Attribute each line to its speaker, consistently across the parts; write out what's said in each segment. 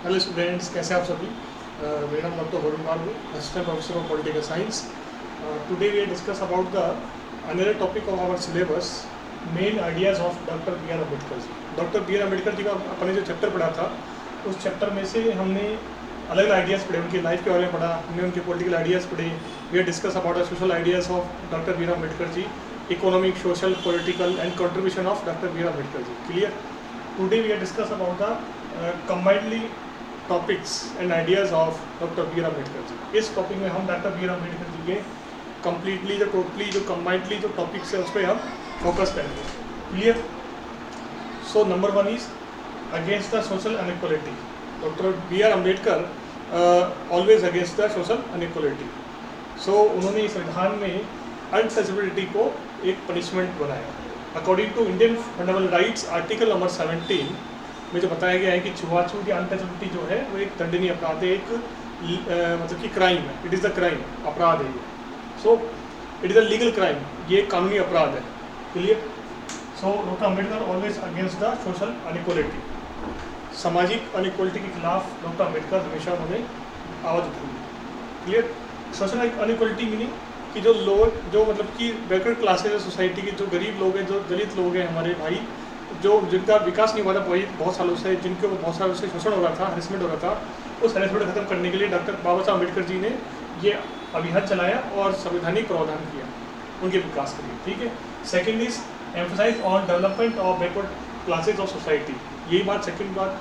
Speaker 1: Hello students, कैसे आप सभी। मेरा नाम doctor Varun Maru, assistant professor of political science. Today we discuss about the another topic of our syllabus, main ideas of doctor B R Ambedkar ji. Doctor B R Ambedkar ji का अपने जो chapter पढ़ा था, उस चैप्टर में से हमने अलग अलग आइडियाज़ पढ़े, उनकी लाइफ के बारे में पढ़ा, हमने उनके पॉलिटिकल आइडियाज़ पढ़े। We are discuss about the social ideas of doctor B R Ambedkar ji, economic, social, political and contribution of doctor B R Ambedkar ji. Clear. Today we are discuss about the combinedly topics and ideas of doctor B R Ambedkar ji. इस topic में हम doctor B R Ambedkar ji के completely जो totally जो combinedly जो topics है उस पर हम फोकस करेंगे। Clear. So number 1 is against the social inequality. Doctor B R Ambedkar always against the social inequality. So उन्होंने संविधान में अनटचेबिलिटी को एक पनिशमेंट बनाया। According to Indian fundamental rights article number 17 में जो बताया गया है कि छुआछूत या अनटचेबिलिटी जो है वो एक दंडनीय अपराध है, एक मतलब कि क्राइम है। इट इज़ द क्राइम, अपराध है ये। So it is a legal crime, ये कानूनी अपराध है। Clear. So doctor Ambedkar always against the social inequality. सामाजिक अनइक्वालिटी के खिलाफ डॉक्टर अम्बेडकर हमेशा उन्होंने आवाज़ उठाई। क्लियर। सोशल अनइक्वालिटी मीनिंग कि जो लोग जो मतलब कि बैकवर्ड क्लासेज है सोसाइटी के, जो गरीब लोग हैं, जो दलित लोग हैं हमारे भाई, जो जिनका विकास नहीं हुआ था बहुत सालों से, जिनके ऊपर बहुत सालों से शोषण हो रहा था, हरेसमेंट हो रहा था, उस हरेसमेंट खत्म करने के लिए डॉक्टर बाबा साहब अम्बेडकर जी ने ये अभियान चलाया और संवैधानिक प्रावधान किया उनके विकास के लिए। ठीक है। Second is emphasise on development of backward classes of society. यही बात सेकेंड बात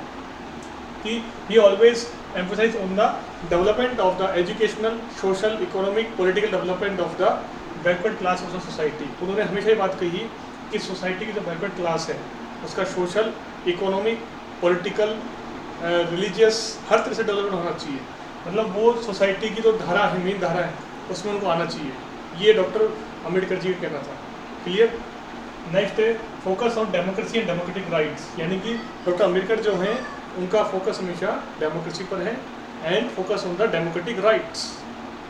Speaker 1: कि he always emphasise on the development of the educational, social, economic, political development of the backward class of society. उन्होंने हमेशा ये बात कही कि सोसाइटी की जो बैकवर्ड क्लास है उसका सोशल, इकोनॉमिक, पॉलिटिकल, रिलीजियस हर तरह से डेवलपमेंट होना चाहिए। मतलब वो सोसाइटी की जो धारा है, मेन धारा है, उसमें उनको आना चाहिए। ये डॉक्टर अम्बेडकर जी का कहना था। क्लियर। नेक्स्ट है focus on democracy and democratic rights. यानी कि डॉक्टर अम्बेडकर जो हैं उनका फोकस हमेशा डेमोक्रेसी पर है and focus on the democratic rights.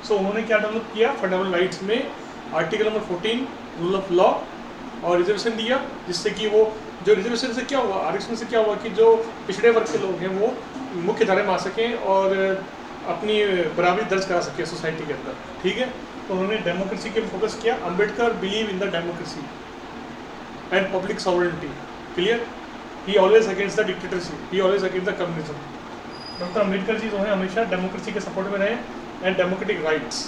Speaker 1: So उन्होंने क्या डेवलप किया फंडामेंटल राइट्स में article number 14 rule of law और रिजर्वेशन दिया, जिससे कि वो जो रिजर्वेशन से क्या हुआ, आरक्षण से क्या हुआ कि जो पिछड़े वर्ग के लोग हैं वो मुख्य धारा में आ सकें और अपनी बराबरी दर्ज करा सकें सोसाइटी के अंदर। ठीक है। तो उन्होंने डेमोक्रेसी के फोकस किया। Ambedkar believe in the democracy and public sovereignty. Clear. He always against the dictatorship, he always against the communism. Doctor Ambedkar ji जो है हमेशा डेमोक्रेसी के सपोर्ट में रहे एंड डेमोक्रेटिक राइट्स।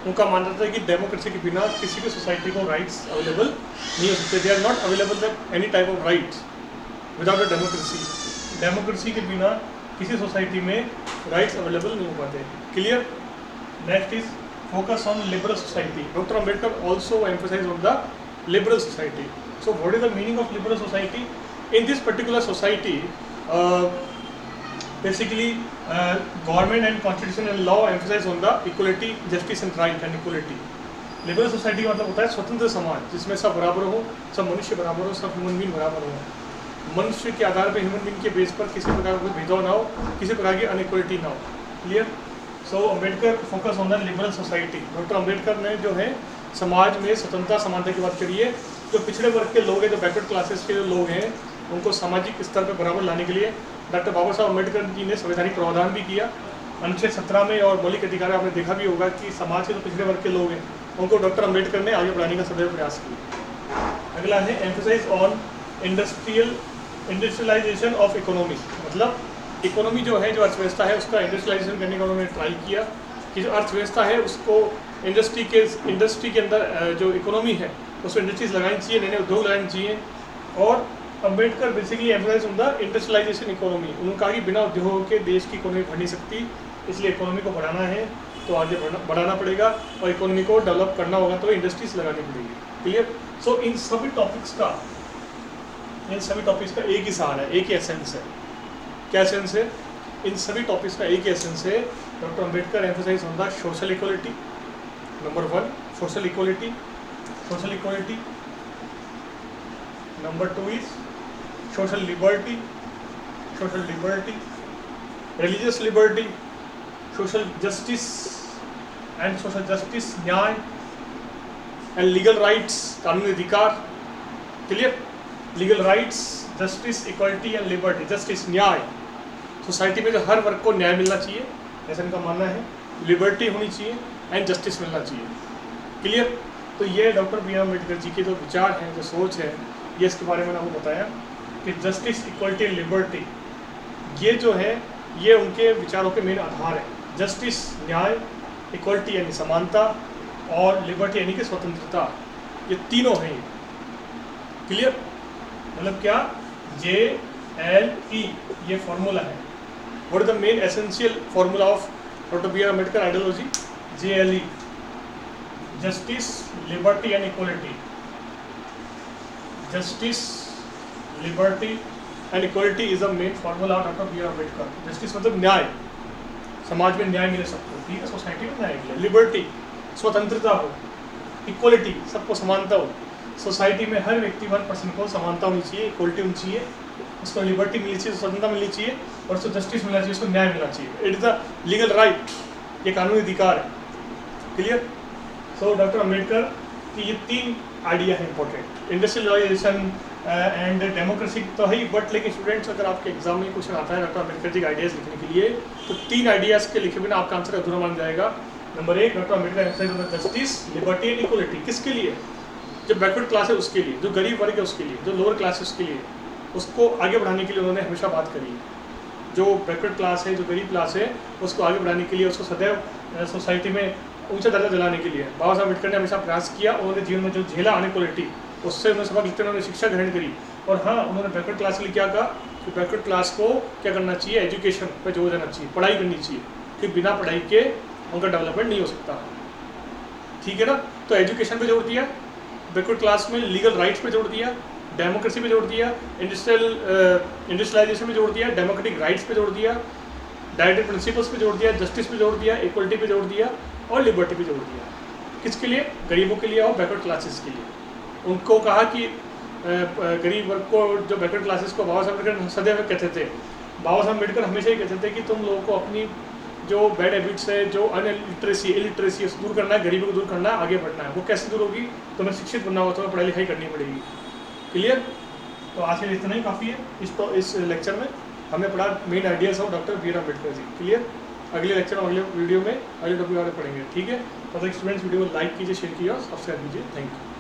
Speaker 1: उनका मानना था कि डेमोक्रेसी के बिना किसी भी सोसाइटी को राइट्स अवेलेबल नहीं हो सकते। They are not available that any type of rights without a democracy. Democracy के बिना किसी सोसाइटी में राइट्स अवेलेबल नहीं हो पाते। Clear. Next is focus on liberal society. Doctor Ambedkar also emphasise on the liberal society. So what is the meaning of liberal society? In this particular society basically government and constitution and law emphasize on the equality, justice and right and equality. Liberal society का मतलब होता है स्वतंत्र समाज जिसमें सब बराबर हो, सब मनुष्य बराबर हो, सब ह्यूमन बीइंग बराबर हो। मनुष्य के आधार पर, ह्यूमन बीइंग के बेस पर किसी प्रकार का कोई भेदभाव ना हो, किसी प्रकार की अनइक्वलिटी ना हो। Clear. So Ambedkar focus on the liberal society. Doctor Ambedkar ने जो है समाज में स्वतंत्रता, समानता की बात करी है। जो पिछड़े वर्ग के लोग हैं, जो बैकवर्ड क्लासेस के जो लोग हैं, उनको सामाजिक स्तर पर बराबर लाने के लिए डॉक्टर बाबा साहब अम्बेडकर जी ने संवैधानिक प्रावधान भी किया। अनुच्छेद 17 में और मौलिक अधिकार आपने देखा भी होगा कि समाज के जो पिछड़े वर्ग के लोग हैं उनको डॉक्टर अम्बेडकर ने आगे बढ़ाने का सदैव प्रयास किया। अगला है emphasise on industrialisation of economy. मतलब इकोनॉमी जो है, जो अर्थव्यवस्था है, उसका इंडस्ट्रियलाइजेशन करने का उन्होंने ट्राई किया कि जो अर्थव्यवस्था है उसको इंडस्ट्री के अंदर जो इकोनॉमी है उसमें इंडस्ट्रीज लगानी चाहिए, नए नए उद्योग लगाने चाहिए। और Ambedkar basically emphasise on the industrialisation economy. उन्होंने कहा कि बिना उद्योगों के देश की इकोनॉमी बढ़ नहीं सकती, इसलिए इकोनॉमी को बढ़ाना है तो आगे बढ़ाना पड़ेगा और इकोनॉमी को डेवलप करना होगा तो इंडस्ट्रीज लगानी पड़ेगी। क्लियर। सो इन सभी टॉपिक्स का एक ही सार है, एक ही एसेंस है। क्या एसेंस है? इन सभी टॉपिक्स का एक ही एसेंस है। Doctor Ambedkar emphasise on the social equality. Number 1 social equality, social equality. Number 2 is social liberty, religious liberty, social justice न्याय एंड लीगल राइट्स, कानूनी अधिकार। Clear. Legal rights, justice, equality and liberty, justice न्याय, society में जो हर वर्ग को न्याय मिलना चाहिए, ऐसा इनका मानना है, लिबर्टी होनी चाहिए एंड जस्टिस मिलना चाहिए। क्लियर? तो ये doctor B R Ambedkar ji के जो विचार हैं, जो सोच है, ये इसके बारे में मैंने आपको बताया कि जस्टिस, इक्वलिटी एंड लिबर्टी, ये जो है ये उनके विचारों के मेन आधार है। जस्टिस न्याय, इक्वलिटी यानी समानता, और लिबर्टी यानी कि स्वतंत्रता, ये तीनों हैं। क्लियर? मतलब क्या? JLE ये फॉर्मूला है। What is the main essential formula of doctor B R Ambedkar ideology? JLE, justice, liberty and equality. Justice, liberty and equality is the main formula of doctor B R Ambedkar. Justice मतलब न्याय, समाज में न्याय मिले सबको, ठीक है, सोसाइटी में न्याय मिले। लिबर्टी, स्वतंत्रता हो। इक्वलिटी, सबको समानता हो। सोसाइटी में हर व्यक्ति, हर पर्सन को समानता होनी चाहिए, इक्वलिटी होनी चाहिए, उसको लिबर्टी मिलनी चाहिए, स्वतंत्रता मिलनी चाहिए, और उसको जस्टिस मिलना चाहिए, उसको न्याय मिलना चाहिए। It is the legal right, ये कानूनी अधिकार है। क्लियर? सो डॉक्टर अम्बेडकर की ये तीन आइडिया है इंपॉर्टेंट। इंडस्ट्रियलाइजेशन एंड डेमोक्रेसी तो है ही, बट लेकिन स्टूडेंट्स अगर आपके एग्जाम में क्वेश्चन आता है डॉक्टर अम्बेडकर जी के आइडियाज़ लिखने के लिए, तो तीन आइडियाज़ के लिखे बिना आपका आंसर अधूरा मान जाएगा। Number 1, doctor Ambedkar emphasise on the justice, liberty and equality. किसके लिए? जो बैकवर्ड क्लास है उसके लिए, जो गरीब वर्ग है उसके लिए, जो लोअर क्लास है उसके लिए, उसको आगे बढ़ाने के लिए उन्होंने हमेशा बात करी है। जो बैकवर्ड क्लास है, जो गरीब क्लास है, उसको आगे बढ़ाने के लिए, उसको सदैव सोसाइटी में ऊंचा दर्जा दिलाने के लिए बाबा साहब अम्बेडकर ने हमेशा प्रयास किया। उन्होंने जीवन में जो झेला अनइक्वलिटी, उससे उन्होंने सबक लिखते उन्होंने शिक्षा ग्रहण करी। और हाँ, उन्होंने बैकवर्ड क्लास के लिए क्या कहा कि बैकवर्ड क्लास को क्या करना चाहिए? एजुकेशन पर जोर देना चाहिए, पढ़ाई करनी चाहिए, कि बिना पढ़ाई के उनका डेवलपमेंट नहीं हो सकता। ठीक है ना? तो एजुकेशन पे जोर दिया, बैकवर्ड क्लास में लीगल राइट्स पे जोर दिया, डेमोक्रेसी पे जोर दिया, इंडस्ट्रियलाइजेशन पे जोर दिया, डेमोक्रेटिक राइट्स पे जोर दिया, डायरेक्टिव प्रिंसिपल्स पे जोर दिया, जस्टिस पे जोर दिया, इक्वलिटी पे जोर दिया, और लिबर्टी पे जोर दिया। किसके लिए? गरीबों के लिए और बैकवर्ड क्लासेस के लिए। उनको कहा कि गरीब वर्ग को, जो बैकवर्ड क्लासेस को बाबा साहब अम्बेडकर सदैव कहते थे, बाबा साहब अम्बेडकर हमेशा ही कहते थे कि तुम लोगों को अपनी जो बैड हैबिट्स है, जो इलिटरेसी है, उसको दूर करना है, गरीबी को दूर करना है, आगे बढ़ना है। वो कैसे दूर होगी? तुम्हें शिक्षित बनना होगा, तुम्हें पढ़ाई लिखाई करनी पड़ेगी। क्लियर? तो आज के लिए इतना ही काफ़ी है। इस लेक्चर में हमने पढ़ा main ideas of doctor B R Ambedkar ji. Clear? अगले लेक्चर में, अगले वीडियो में अगले टॉपिक बारे पढ़ेंगे। ठीक है? तो स्टूडेंट्स वीडियो को लाइक कीजिए, शेयर कीजिए और सब्सक्राइब कीजिए। Thank you.